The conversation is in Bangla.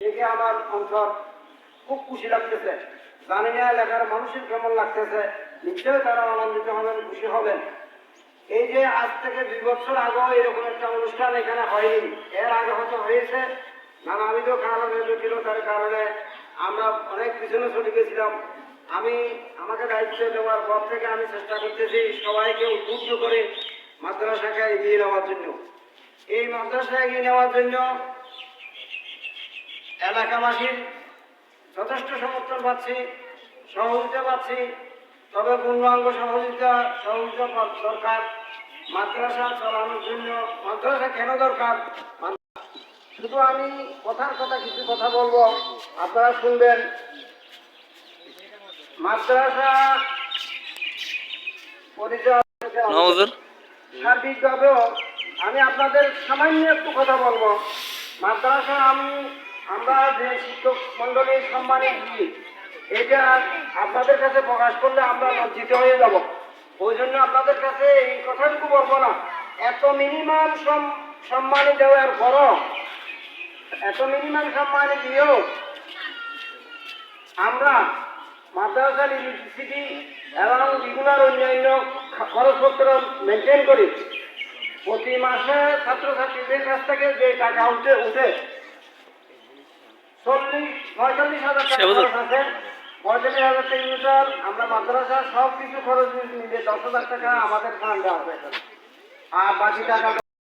দেখে আমার অন্তর খুব খুশি লাগতেছে। জানি না এলাকার মানুষের কেমন লাগতেছে, নিশ্চয়ই তারা আনন্দিত হবেন, খুশি হবেন। এই যে আজ থেকে 2 বছর আগেও এরকম একটা অনুষ্ঠান এখানে হয়নি, এর আগে হয়তো হয়েছে, নানাবিধ কারণে জটিলতার কারণে আমরা অনেক পিছনে চলে গেছিলাম। আমাকে দায়িত্ব দেওয়ার পর থেকে আমি চেষ্টা করতেছি সবাইকে উদ্বুদ্ধ করে মাদ্রাসাকে এগিয়ে নেওয়ার জন্য। এই মাদ্রাসা এগিয়ে নেওয়ার জন্য এলাকাবাসীর যথেষ্ট সমর্থন পাচ্ছি, সহযোগিতা পাচ্ছি। তবে পূর্ণাঙ্গ সহযোগিতা দরকার মাদ্রাসা চালানোর জন্য। মাদ্রাসা কেন দরকার? শুধু আমি কথার কথা কিছু কথা বলবো, আপনারা শুনবেন। মাদ্রাসা সার্বিকভাবেও আমি আপনাদের সামান্য একটু কথা বলবো। মাদ্রাসা আমরা যে শিক্ষক মন্ডলীর সম্মানে দিই, এটা আপনাদের কাছে প্রকাশ করলে আমরা লজ্জিত হয়ে যাব। ওই জন্য আপনাদের কাছে এই কথাটুকু বলবো না। এত মিনিমাম সম্মানে দেওয়ার পরও, এত মিনিমাম সম্মানে দিয়েও আমরা মাদ্রাসার ইলেকট্রিসিটি এবং রেগুলার অন্যান্য খরচপত্র মেনটেন করি। প্রতি মাসে ছাত্রছাত্রীদের কাছ থেকে যে টাকা উঠে 45,000 টাকা খরচ আছে। 45,000 টাকা আমরা মাদ্রাসার সব কিছু খরচ নিজে 10,000 টাকা আমাদের ফান্ডে আছে, আর বাকি টাকা